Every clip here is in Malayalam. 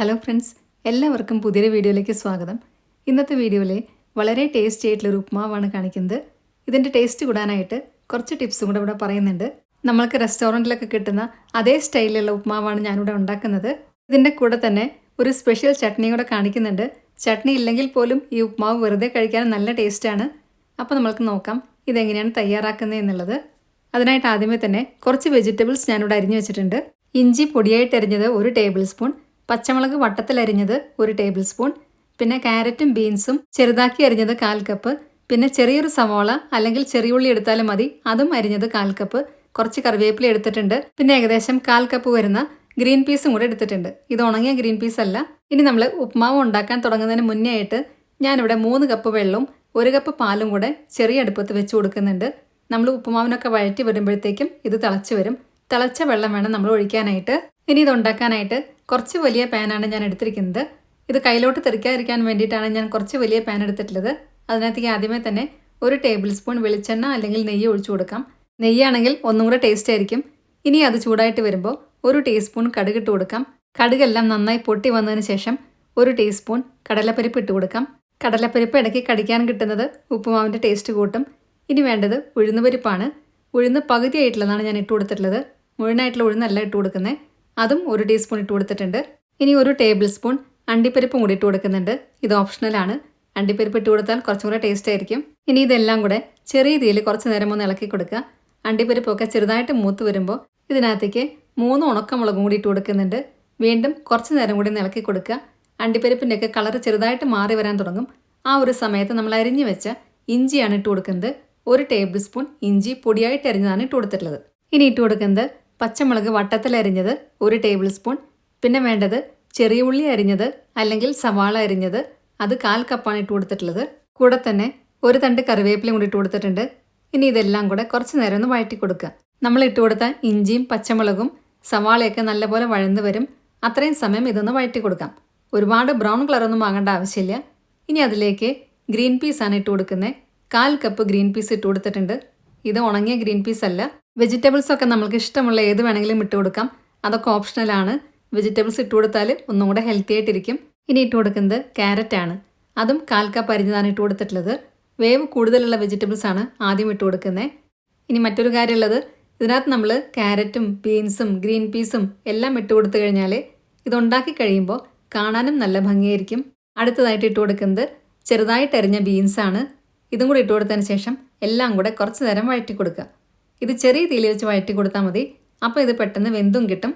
ഹലോ ഫ്രണ്ട്സ്, എല്ലാവർക്കും പുതിയൊരു വീഡിയോയിലേക്ക് സ്വാഗതം. ഇന്നത്തെ വീഡിയോയിൽ വളരെ ടേസ്റ്റി ആയിട്ടുള്ളൊരു ഉപ്മാവാണ് കാണിക്കുന്നത്. ഇതിൻ്റെ ടേസ്റ്റ് കൂടാനായിട്ട് കുറച്ച് ടിപ്സും കൂടെ ഇവിടെ പറയുന്നുണ്ട്. നമ്മൾക്ക് റെസ്റ്റോറൻറ്റിലൊക്കെ കിട്ടുന്ന അതേ സ്റ്റൈലിലുള്ള ഉപ്മാവാണ് ഞാനിവിടെ ഉണ്ടാക്കുന്നത്. ഇതിൻ്റെ കൂടെ തന്നെ ഒരു സ്പെഷ്യൽ ചട്നി കൂടെ കാണിക്കുന്നുണ്ട്. ചട്നി ഇല്ലെങ്കിൽ പോലും ഈ ഉപ്മാവ് വെറുതെ കഴിക്കാൻ നല്ല ടേസ്റ്റാണ്. അപ്പോൾ നമ്മൾക്ക് നോക്കാം ഇതെങ്ങനെയാണ് തയ്യാറാക്കുന്നത് എന്നുള്ളത്. അതിനായിട്ട് ആദ്യമേ തന്നെ കുറച്ച് വെജിറ്റബിൾസ് ഞാനിവിടെ അരിഞ്ഞു വെച്ചിട്ടുണ്ട്. ഇഞ്ചി പൊടിയായിട്ട് അരിഞ്ഞത് 1 ടേബിൾ സ്പൂൺ, പച്ചമുളക് വട്ടത്തിലരിഞ്ഞത് 1 ടേബിൾ സ്പൂൺ, പിന്നെ ക്യാരറ്റും ബീൻസും ചെറുതാക്കി അരിഞ്ഞത് 1/4 കപ്പ്, പിന്നെ ചെറിയൊരു സവോള അല്ലെങ്കിൽ ചെറിയുള്ളി എടുത്താലും മതി, അതും അരിഞ്ഞത് 1/4 കപ്പ്, കുറച്ച് കറിവേപ്പില എടുത്തിട്ടുണ്ട്, പിന്നെ ഏകദേശം 1/4 കപ്പ് വരുന്ന ഗ്രീൻ പീസും കൂടെ എടുത്തിട്ടുണ്ട്. ഇത് ഉണങ്ങിയ ഗ്രീൻ പീസ് അല്ല. ഇനി നമ്മൾ ഉപ്മാവ് ഉണ്ടാക്കാൻ തുടങ്ങുന്നതിന് മുന്നേ ആയിട്ട് ഞാനിവിടെ 3 കപ്പ് വെള്ളവും 1 കപ്പ് പാലും കൂടെ ചെറിയ അടുപ്പത്ത് വെച്ച് കൊടുക്കുന്നുണ്ട്. നമ്മൾ ഉപ്പുമാവിനൊക്കെ വഴറ്റി വരുമ്പോഴത്തേക്കും ഇത് തിളച്ച് വരും. തിളച്ച വെള്ളം വേണം നമ്മൾ ഒഴിക്കാനായിട്ട്. ഇനി ഇത് ഉണ്ടാക്കാനായിട്ട് കുറച്ച് വലിയ പാനാണ് ഞാൻ എടുത്തിരിക്കുന്നത്. ഇത് കയ്യിലോട്ട് തെറിക്കാതിരിക്കാൻ വേണ്ടിയിട്ടാണ് ഞാൻ കുറച്ച് വലിയ പാൻ എടുത്തിട്ടുള്ളത്. അതിനകത്തേക്ക് ആദ്യമേ തന്നെ 1 ടേബിൾ സ്പൂൺ വെളിച്ചെണ്ണ അല്ലെങ്കിൽ നെയ്യ് ഒഴിച്ചു കൊടുക്കാം. നെയ്യാണെങ്കിൽ ഒന്നും കൂടെ ടേസ്റ്റ് ആയിരിക്കും. ഇനി അത് ചൂടായിട്ട് വരുമ്പോൾ 1 ടീസ്പൂൺ കടുക് ഇട്ട് കൊടുക്കാം. കടുകെല്ലാം നന്നായി പൊട്ടി വന്നതിന് ശേഷം 1 ടീസ്പൂൺ കടലപ്പരിപ്പ് ഇട്ട് കൊടുക്കാം. കടലപ്പരിപ്പ് ഇടയ്ക്ക് കടിക്കാൻ കിട്ടുന്നത് ഉപ്പുമാവിൻ്റെ ടേസ്റ്റ് കൂട്ടും. ഇനി വേണ്ടത് ഉഴുന്നുപരിപ്പാണ്. ഉഴുന്ന് പകുതിയായിട്ടുള്ളതാണ് ഞാൻ ഇട്ട് കൊടുത്തിട്ടുള്ളത്. മുഴുവനായിട്ടുള്ള ഉഴുന്നല്ല ഇട്ട് കൊടുക്കുന്നത്. അതും 1 ടീസ്പൂൺ ഇട്ട് കൊടുത്തിട്ടുണ്ട്. ഇനി 1 ടേബിൾ സ്പൂൺ അണ്ടിപ്പരിപ്പും കൂടി ഇട്ട് കൊടുക്കുന്നുണ്ട്. ഇത് ഓപ്ഷണലാണ്. അണ്ടിപ്പരിപ്പ് ഇട്ട് കൊടുത്താൽ കുറച്ചും കൂടെ ടേസ്റ്റ് ആയിരിക്കും. ഇനി ഇതെല്ലാം കൂടെ ചെറിയ തീയിൽ കുറച്ച് നേരം ഒന്ന് ഇളക്കി കൊടുക്കുക. അണ്ടിപ്പരിപ്പൊക്കെ ചെറുതായിട്ട് മൂത്ത് വരുമ്പോൾ ഇതിനകത്തേക്ക് 3 ഉണക്കമുളകും കൂടി ഇട്ട് കൊടുക്കുന്നുണ്ട്. വീണ്ടും കുറച്ച് നേരം കൂടി ഒന്ന് ഇളക്കി കൊടുക്കുക. അണ്ടിപ്പരിപ്പിൻ്റെയൊക്കെ കളർ ചെറുതായിട്ട് മാറി വരാൻ തുടങ്ങും. ആ ഒരു സമയത്ത് നമ്മൾ അരിഞ്ഞു വെച്ച ഇഞ്ചിയാണ് ഇട്ട് കൊടുക്കുന്നത്. 1 ടേബിൾ സ്പൂൺ ഇഞ്ചി പൊടിയായിട്ട് അരിഞ്ഞതാണ് ഇട്ട് കൊടുത്തിട്ടുള്ളത്. ഇനി ഇട്ട് കൊടുക്കുന്നത് പച്ചമുളക് വട്ടത്തിൽ അരിഞ്ഞത് 1 ടേബിൾ സ്പൂൺ, പിന്നെ വേണ്ടത് ചെറിയ ഉള്ളി അരിഞ്ഞത് അല്ലെങ്കിൽ സവാള അരിഞ്ഞത്, അത് 1/4 കപ്പാണ് ഇട്ട് കൊടുത്തിട്ടുള്ളത്. കൂടെ തന്നെ 1 തണ്ട് കറിവേപ്പിലയും കൂടി ഇട്ട് കൊടുത്തിട്ടുണ്ട്. ഇനി ഇതെല്ലാം കൂടെ കുറച്ച് നേരം ഒന്ന് വഴറ്റി കൊടുക്കുക. നമ്മൾ ഇട്ട് കൊടുത്ത ഇഞ്ചിയും പച്ചമുളകും സവാളയൊക്കെ നല്ലപോലെ വഴന്ന് വരും. അത്രയും സമയം ഇതൊന്ന് വഴറ്റി കൊടുക്കാം. ഒരുപാട് ബ്രൗൺ കളറൊന്നും ആകേണ്ട ആവശ്യമില്ല. ഇനി അതിലേക്ക് ഗ്രീൻ പീസാണ് ഇട്ട് കൊടുക്കുന്നത്. 1/4 കപ്പ് ഗ്രീൻ പീസ് ഇട്ട് കൊടുത്തിട്ടുണ്ട്. ഇത് ഉണങ്ങിയ ഗ്രീൻ പീസ് അല്ല. വെജിറ്റബിൾസൊക്കെ നമുക്ക് ഇഷ്ടമുള്ള ഏത് വേണമെങ്കിലും ഇട്ട് കൊടുക്കാം. അതൊക്കെ ഓപ്ഷണലാണ്. വെജിറ്റബിൾസ് ഇട്ട് കൊടുത്താൽ ഒന്നും കൂടെ ഹെൽത്തി ആയിട്ടിരിക്കും. ഇനി ഇട്ട് കൊടുക്കുന്നത് ക്യാരറ്റാണ്. അതും 1/4 കപ്പ് അരിഞ്ഞതാണ് ഇട്ട് കൊടുത്തിട്ടുള്ളത്. വേവ് കൂടുതലുള്ള വെജിറ്റബിൾസ് ആണ് ആദ്യം ഇട്ട് കൊടുക്കുന്നത്. ഇനി മറ്റൊരു കാര്യമുള്ളത്, ഇതിനകത്ത് നമ്മൾ ക്യാരറ്റും ബീൻസും ഗ്രീൻ പീസും എല്ലാം ഇട്ട് കൊടുത്തു കഴിഞ്ഞാൽ ഇതുണ്ടാക്കി കഴിയുമ്പോൾ കാണാനും നല്ല ഭംഗിയായിരിക്കും. അടുത്തതായിട്ട് ഇട്ട് കൊടുക്കുന്നത് ചെറുതായിട്ട് അരിഞ്ഞ ബീൻസാണ്. ഇതും കൂടി ഇട്ട് കൊടുത്തതിന് ശേഷം എല്ലാം കൂടെ കുറച്ച് നേരം വഴറ്റി കൊടുക്കുക. ഇത് ചെറിയ തീയിൽ വെച്ച് വഴറ്റി കൊടുത്താൽ മതി. അപ്പോൾ ഇത് പെട്ടെന്ന് വെന്തും കിട്ടും.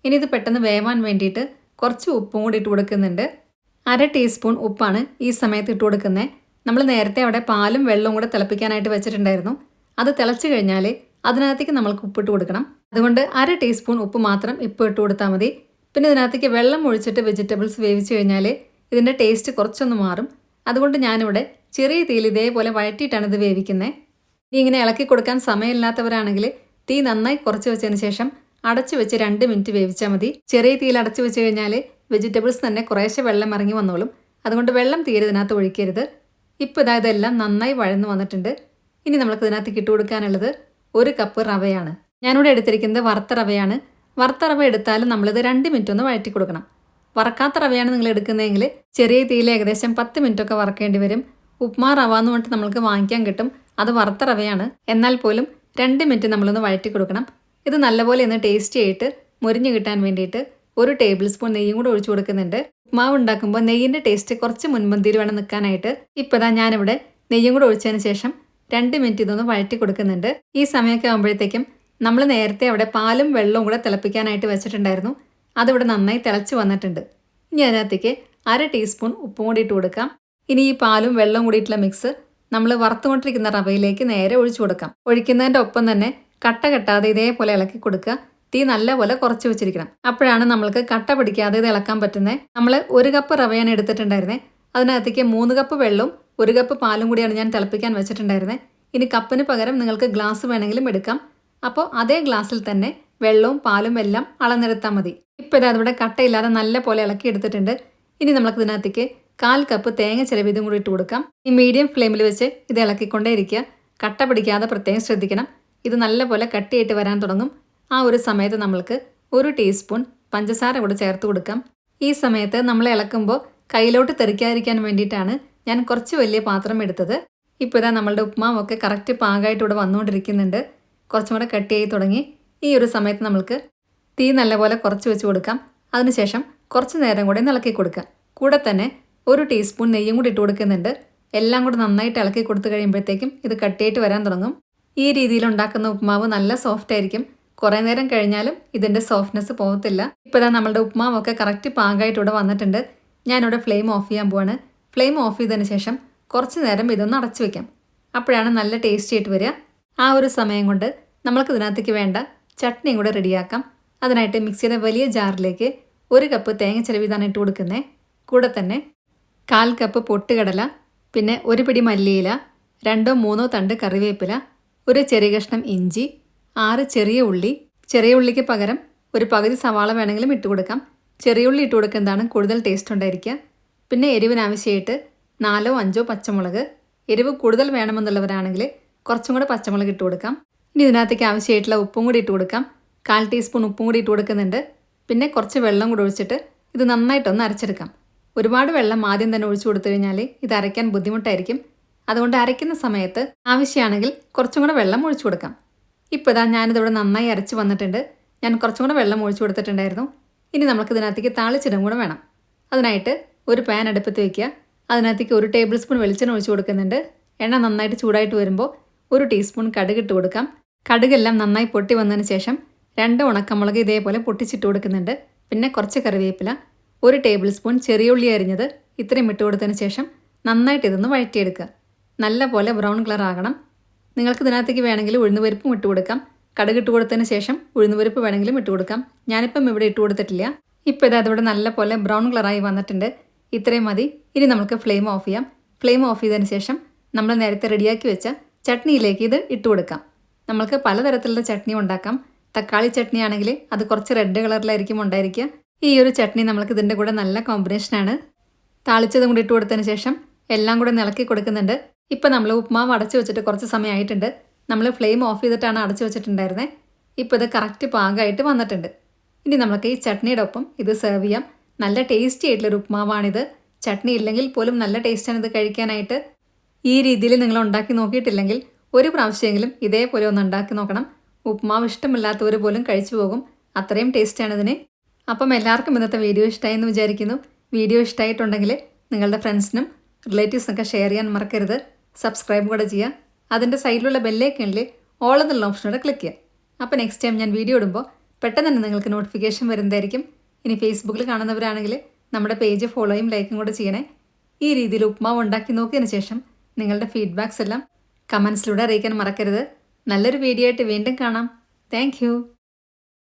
ഇനി ഇത് പെട്ടെന്ന് വേവാൻ വേണ്ടിയിട്ട് കുറച്ച് ഉപ്പും കൂടി ഇട്ട് കൊടുക്കുന്നുണ്ട്. 1/2 ടീസ്പൂൺ ഉപ്പാണ് ഈ സമയത്ത് ഇട്ട് കൊടുക്കുന്നത്. നമ്മൾ നേരത്തെ അവിടെ പാലും വെള്ളവും കൂടെ തിളപ്പിക്കാനായിട്ട് വെച്ചിട്ടുണ്ടായിരുന്നു. അത് തിളച്ച് കഴിഞ്ഞാൽ അതിനകത്തേക്ക് നമ്മൾക്ക് ഉപ്പിട്ട് കൊടുക്കണം. അതുകൊണ്ട് 1/2 ടീസ്പൂൺ ഉപ്പ് മാത്രം ഇപ്പോൾ ഇട്ട് കൊടുത്താൽ മതി. പിന്നെ ഇതിനകത്തേക്ക് വെള്ളം ഒഴിച്ചിട്ട് വെജിറ്റബിൾസ് വേവിച്ച് കഴിഞ്ഞാൽ ഇതിൻ്റെ ടേസ്റ്റ് കുറച്ചൊന്ന് മാറും. അതുകൊണ്ട് ഞാനിവിടെ ചെറിയ തീയിൽ ഇതേപോലെ വഴറ്റിയിട്ടാണ് ഇത് വേവിക്കുന്നത്. ഇനി ഇങ്ങനെ ഇളക്കി കൊടുക്കാൻ സമയമില്ലാത്തവരാണെങ്കിൽ തീ നന്നായി കുറച്ച് വെച്ചതിന് ശേഷം അടച്ചു വെച്ച് 2 മിനിറ്റ് വേവിച്ചാൽ മതി. ചെറിയ തീയിൽ അടച്ചു വെച്ച് കഴിഞ്ഞാൽ വെജിറ്റബിൾസ് തന്നെ കുറേശ്ശെ വെള്ളം ഇറങ്ങി വന്നോളും. അതുകൊണ്ട് വെള്ളം തീരെ ഇതിനകത്ത് ഒഴിക്കരുത്. ഇപ്പോൾ ഇതെല്ലാം നന്നായി വഴന്നു വന്നിട്ടുണ്ട്. ഇനി നമുക്ക് ഇതിനകത്ത് ഇട്ട് കൊടുക്കാനുള്ളത് 1 കപ്പ് റവയാണ്. ഞാനിവിടെ എടുത്തിരിക്കുന്നത് വറുത്ത റവയാണ്. വറുത്ത റവ എടുത്താലും നമ്മളിത് 2 മിനിറ്റ് ഒന്ന് വഴറ്റി കൊടുക്കണം. വറക്കാത്ത റവയാണ് നിങ്ങൾ എടുക്കുന്നതെങ്കിൽ ചെറിയ തീയിൽ ഏകദേശം 10 മിനിറ്റൊക്കെ വറക്കേണ്ടി വരും. ഉപ്മാ റവ എന്ന് പറഞ്ഞിട്ട് നമ്മൾക്ക് വാങ്ങിക്കാൻ കിട്ടും. അത് വറുത്ത റവയാണ്. എന്നാൽ പോലും 2 മിനിറ്റ് നമ്മളൊന്ന് വഴറ്റി കൊടുക്കണം. ഇത് നല്ലപോലെ ഒന്ന് ടേസ്റ്റി ആയിട്ട് മുരിഞ്ഞ് കിട്ടാൻ വേണ്ടിയിട്ട് 1 ടേബിൾ സ്പൂൺ നെയ്യും കൂടെ ഒഴിച്ചു കൊടുക്കുന്നുണ്ട്. ഉപ്മാവ് ഉണ്ടാക്കുമ്പോൾ നെയ്യിൻ്റെ ടേസ്റ്റ് കുറച്ച് മുൻപന്തിയിൽ വേണം നിൽക്കാനായിട്ട്. ഇപ്പോൾ ഇതാ ഞാനിവിടെ നെയ്യും കൂടെ ഒഴിച്ചതിന് ശേഷം 2 മിനിറ്റ് ഇതൊന്ന് വഴറ്റി കൊടുക്കുന്നുണ്ട്. ഈ സമയമൊക്കെ ആകുമ്പോഴത്തേക്കും നമ്മൾ നേരത്തെ അവിടെ പാലും വെള്ളവും കൂടെ തിളപ്പിക്കാനായിട്ട് വെച്ചിട്ടുണ്ടായിരുന്നു. അതിവിടെ നന്നായി തിളച്ച് വന്നിട്ടുണ്ട്. ഇനി അതിനകത്തേക്ക് 1/2 ടീസ്പൂൺ ഉപ്പും കൂടി ഇട്ട് കൊടുക്കാം. ഇനി ഈ പാലും വെള്ളവും കൂടിയിട്ടുള്ള മിക്സ് നമ്മൾ വറുത്തുകൊണ്ടിരിക്കുന്ന റവയിലേക്ക് നേരെ ഒഴിച്ചു കൊടുക്കാം. ഒഴിക്കുന്നതിൻ്റെ ഒപ്പം തന്നെ കട്ട കെട്ടാതെ ഇതേപോലെ ഇളക്കി കൊടുക്കുക. തീ നല്ലപോലെ കുറച്ച് വെച്ചിരിക്കണം. അപ്പോഴാണ് നമ്മൾക്ക് കട്ട പിടിക്കാതെ ഇത് ഇളക്കാൻ പറ്റുന്നത്. നമ്മൾ 1 കപ്പ് റവയാണ് എടുത്തിട്ടുണ്ടായിരുന്നത്. അതിനകത്തേക്ക് 3 കപ്പ് വെള്ളവും 1 കപ്പ് പാലും കൂടിയാണ് ഞാൻ തിളപ്പിക്കാൻ വെച്ചിട്ടുണ്ടായിരുന്നത്. ഇനി കപ്പിന് പകരം നിങ്ങൾക്ക് ഗ്ലാസ് വേണമെങ്കിലും എടുക്കാം. അപ്പോൾ അതേ ഗ്ലാസ്സിൽ തന്നെ വെള്ളവും പാലും എല്ലാം അളന്നെടുത്താൽ മതി. ഇപ്പോൾ ഇത് അതിവിടെ കട്ടയില്ലാതെ നല്ല പോലെ ഇളക്കി എടുത്തിട്ടുണ്ട്. ഇനി നമുക്ക് ഇതിനകത്തേക്ക് 1/4 കപ്പ് തേങ്ങ ചിരവിയതും കൂടി ഇട്ട് കൊടുക്കാം. ഈ മീഡിയം ഫ്ലെയിമിൽ വെച്ച് ഇത് ഇളക്കിക്കൊണ്ടേ ഇരിക്കുക. കട്ട പിടിക്കാതെ പ്രത്യേകം ശ്രദ്ധിക്കണം. ഇത് നല്ലപോലെ കട്ടിയായിട്ട് വരാൻ തുടങ്ങും. ആ ഒരു സമയത്ത് നമ്മൾക്ക് 1 ടീസ്പൂൺ പഞ്ചസാര കൂടെ ചേർത്ത് കൊടുക്കാം. ഈ സമയത്ത് നമ്മൾ ഇളക്കുമ്പോൾ കയ്യിലോട്ട് തെറിക്കാതിരിക്കാൻ വേണ്ടിയിട്ടാണ് ഞാൻ കുറച്ച് വലിയ പാത്രം എടുത്തത്. ഇപ്പോൾ ഇതാ നമ്മളുടെ ഉപ്മാവൊക്കെ കറക്റ്റ് പാകമായിട്ട് ഇവിടെ വന്നുകൊണ്ടിരിക്കുന്നുണ്ട്. കുറച്ചും കൂടെ കട്ടിയായി തുടങ്ങി. ഈ ഒരു സമയത്ത് നമ്മൾക്ക് തീ നല്ലപോലെ കുറച്ച് വെച്ച് കൊടുക്കാം. അതിനുശേഷം കുറച്ച് നേരം കൂടെ ഇളക്കി കൊടുക്കാം. കൂടെ തന്നെ 1 ടീസ്പൂൺ നെയ്യും കൂടി ഇട്ട് കൊടുക്കുന്നുണ്ട്. എല്ലാം കൂടെ നന്നായിട്ട് ഇളക്കി കൊടുത്തു കഴിയുമ്പോഴത്തേക്കും ഇത് കട്ടിയായിട്ട് വരാൻ തുടങ്ങും. ഈ രീതിയിൽ ഉണ്ടാക്കുന്ന ഉപ്മാവ് നല്ല സോഫ്റ്റ് ആയിരിക്കും. കുറേ നേരം കഴിഞ്ഞാലും ഇതിൻ്റെ സോഫ്റ്റ്നെസ് പോകത്തില്ല. ഇപ്പോൾ ഇതാ നമ്മളുടെ ഉപ്മാവൊക്കെ കറക്റ്റ് പാകമായിട്ട് ഇവിടെ വന്നിട്ടുണ്ട്. ഞാനിവിടെ ഫ്ലെയിം ഓഫ് ചെയ്യാൻ പോവാണ്. ഫ്ലെയിം ഓഫ് ചെയ്തതിന് ശേഷം കുറച്ച് നേരം ഇതൊന്ന് അടച്ചു വയ്ക്കാം. അപ്പോഴാണ് നല്ല ടേസ്റ്റി ആയിട്ട് വരിക. ആ ഒരു സമയം കൊണ്ട് നമ്മൾക്ക് ഇതിനകത്തേക്ക് വേണ്ട ചട്നിയും കൂടെ റെഡിയാക്കാം. അതിനായിട്ട് മിക്സിയുടെ വലിയ ജാറിലേക്ക് 1 കപ്പ് തേങ്ങ ചിരവിതാണ് ഇട്ട് കൊടുക്കുന്നത്. കൂടെ തന്നെ 1/4 കപ്പ് പൊട്ടുകടല, പിന്നെ 1 പിടി മല്ലിയില, 2-3 തണ്ട് കറിവേപ്പില, 1 ചെറിയ കഷ്ണം ഇഞ്ചി, 6 ചെറിയ ഉള്ളി. ചെറിയ ഉള്ളിക്ക് പകരം ഒരു പകുതി സവാള വേണമെങ്കിലും ഇട്ട് കൊടുക്കാം. ചെറിയ ഉള്ളി ഇട്ട് കൊടുക്കുന്നതാണ് കൂടുതൽ ടേസ്റ്റ് ഉണ്ടായിരിക്കുക. പിന്നെ എരിവിനാവശ്യമായിട്ട് 4-5 പച്ചമുളക്. എരിവ് കൂടുതൽ വേണമെന്നുള്ളവരാണെങ്കിൽ കുറച്ചും കൂടെ പച്ചമുളക് ഇട്ട് കൊടുക്കാം. ഇനി ഇതിനകത്തേക്ക് ആവശ്യമായിട്ടുള്ള ഉപ്പും കൂടി ഇട്ട് കൊടുക്കാം. 1/4 ടീസ്പൂൺ ഉപ്പും കൂടി ഇട്ട് കൊടുക്കുന്നുണ്ട്. പിന്നെ കുറച്ച് വെള്ളം കൂടി ഒഴിച്ചിട്ട് ഇത് നന്നായിട്ടൊന്ന് അരച്ചെടുക്കാം. ഒരുപാട് വെള്ളം ആദ്യം തന്നെ ഒഴിച്ചു കൊടുത്തു കഴിഞ്ഞാൽ ഇത് അരയ്ക്കാൻ ബുദ്ധിമുട്ടായിരിക്കും. അതുകൊണ്ട് അരയ്ക്കുന്ന സമയത്ത് ആവശ്യമാണെങ്കിൽ കുറച്ചും കൂടെ വെള്ളം ഒഴിച്ചു കൊടുക്കാം. ഇപ്പോൾ ഇതാ ഞാനിതിവിടെ നന്നായി അരച്ച് വന്നിട്ടുണ്ട്. ഞാൻ കുറച്ചും കൂടെ വെള്ളം ഒഴിച്ചു കൊടുത്തിട്ടുണ്ടായിരുന്നു. ഇനി നമുക്ക് ഇതിനകത്തേക്ക് താളിച്ചിടും കൂടെ വേണം. അതിനായിട്ട് ഒരു പാൻ അടുപ്പത്ത് വയ്ക്കുക. അതിനകത്തേക്ക് 1 ടേബിൾ സ്പൂൺ വെളിച്ചെണ്ണ ഒഴിച്ചു കൊടുക്കുന്നുണ്ട്. എണ്ണ നന്നായിട്ട് ചൂടായിട്ട് വരുമ്പോൾ 1 ടീസ്പൂൺ കടുക് ഇട്ട് കൊടുക്കാം. കടുകെല്ലാം നന്നായി പൊട്ടി വന്നതിന് ശേഷം 2 ഉണക്കമുളക് ഇതേപോലെ പൊട്ടിച്ചിട്ട് കൊടുക്കുന്നുണ്ട്. പിന്നെ കുറച്ച് കറിവേപ്പില, 1 ടേബിൾ സ്പൂൺ ചെറിയ ഉള്ളി അരിഞ്ഞത് ഇത്രയും ഇട്ട് കൊടുത്തതിന് ശേഷം നന്നായിട്ട് ഇതൊന്ന് വഴറ്റിയെടുക്കുക. നല്ല പോലെ ബ്രൗൺ കളർ ആകണം. നിങ്ങൾക്ക് ഇതിനകത്തേക്ക് വേണമെങ്കിൽ ഉഴുന്നുപരിപ്പും ഇട്ട് കൊടുക്കാം. കടുക് ഇട്ട് കൊടുത്തതിന് ശേഷം ഉഴുന്നുപരിപ്പ് വേണമെങ്കിലും ഇട്ട് കൊടുക്കാം. ഞാനിപ്പം ഇവിടെ ഇട്ട് കൊടുത്തിട്ടില്ല. ഇപ്പോൾ ഇത് അതിവിടെ നല്ല പോലെ ബ്രൗൺ കളറായി വന്നിട്ടുണ്ട്. ഇത്രയും മതി. ഇനി നമുക്ക് ഫ്ലെയിം ഓഫ് ചെയ്യാം. ഫ്ലെയിം ഓഫ് ചെയ്തതിന് ശേഷം നമ്മൾ നേരത്തെ റെഡിയാക്കി വെച്ച ചട്നിയിലേക്ക് ഇത് ഇട്ട് കൊടുക്കാം. നമ്മൾക്ക് പലതരത്തിലുള്ള ചട്നി ഉണ്ടാക്കാം. തക്കാളി ചട്നി ആണെങ്കിൽ അത് കുറച്ച് റെഡ് കളറിലായിരിക്കും ഉണ്ടായിരിക്കുക. ഈ ഒരു ചട്നി നമ്മൾക്ക് ഇതിൻ്റെ കൂടെ നല്ല കോമ്പിനേഷനാണ്. താളിച്ചതും കൂടി ഇട്ട് കൊടുത്തതിന് ശേഷം എല്ലാം കൂടെ ഇളക്കി കൊടുക്കുന്നുണ്ട്. ഇപ്പം നമ്മൾ ഉപ്മാവ് അടച്ചു വെച്ചിട്ട് കുറച്ച് സമയമായിട്ടുണ്ട്. നമ്മൾ ഫ്ലെയിം ഓഫ് ചെയ്തിട്ടാണ് അടച്ചു വെച്ചിട്ടുണ്ടായിരുന്നത്. ഇപ്പോൾ ഇത് കറക്റ്റ് പാകമായിട്ട് വന്നിട്ടുണ്ട്. ഇനി നമുക്ക് ഈ ചട്നിയുടെ ഒപ്പം ഇത് സെർവ് ചെയ്യാം. നല്ല ടേസ്റ്റി ആയിട്ടുള്ളൊരു ഉപ്മാവാണിത്. ചട്നി ഇല്ലെങ്കിൽ പോലും നല്ല ടേസ്റ്റാണ് ഇത് കഴിക്കാനായിട്ട്. ഈ രീതിയിൽ നിങ്ങൾ ഉണ്ടാക്കി നോക്കിയിട്ടില്ലെങ്കിൽ ഒരു പ്രാവശ്യമെങ്കിലും ഇതേപോലെ ഒന്ന് ഉണ്ടാക്കി നോക്കണം. ഉപ്മാവ് ഇഷ്ടമില്ലാത്തവർ പോലും കഴിച്ചു പോകും. അത്രയും ടേസ്റ്റാണ് ഇതിന്. അപ്പം എല്ലാവർക്കും ഇന്നത്തെ വീഡിയോ ഇഷ്ടമായി എന്ന് വിചാരിക്കുന്നു. വീഡിയോ ഇഷ്ടമായിട്ടുണ്ടെങ്കിൽ നിങ്ങളുടെ ഫ്രണ്ട്സിനും റിലേറ്റീവ്സിനൊക്കെ ഷെയർ ചെയ്യാൻ മറക്കരുത്. സബ്സ്ക്രൈബ് കൂടെ ചെയ്യുക. അതിൻ്റെ സൈഡിലുള്ള ബെല്ലൈക്കണിൽ ഓൾ എന്നുള്ള ഓപ്ഷനോടെ ക്ലിക്ക് ചെയ്യുക. അപ്പോൾ നെക്സ്റ്റ് ടൈം ഞാൻ വീഡിയോ ഇടുമ്പോൾ പെട്ടെന്ന് തന്നെ നിങ്ങൾക്ക് നോട്ടിഫിക്കേഷൻ വരുന്നതായിരിക്കും. ഇനി ഫേസ്ബുക്കിൽ കാണുന്നവരാണെങ്കിൽ നമ്മുടെ പേജ് ഫോളോയും ലൈക്കും കൂടെ ചെയ്യണേ. ഈ രീതിയിൽ ഉപ്മാവ് ഉണ്ടാക്കി നോക്കിയതിന് ശേഷം നിങ്ങളുടെ ഫീഡ്ബാക്സ് എല്ലാം കമൻസിലൂടെ അറിയിക്കാൻ മറക്കരുത്. നല്ലൊരു വീഡിയോ ആയിട്ട് വീണ്ടും കാണാം. താങ്ക്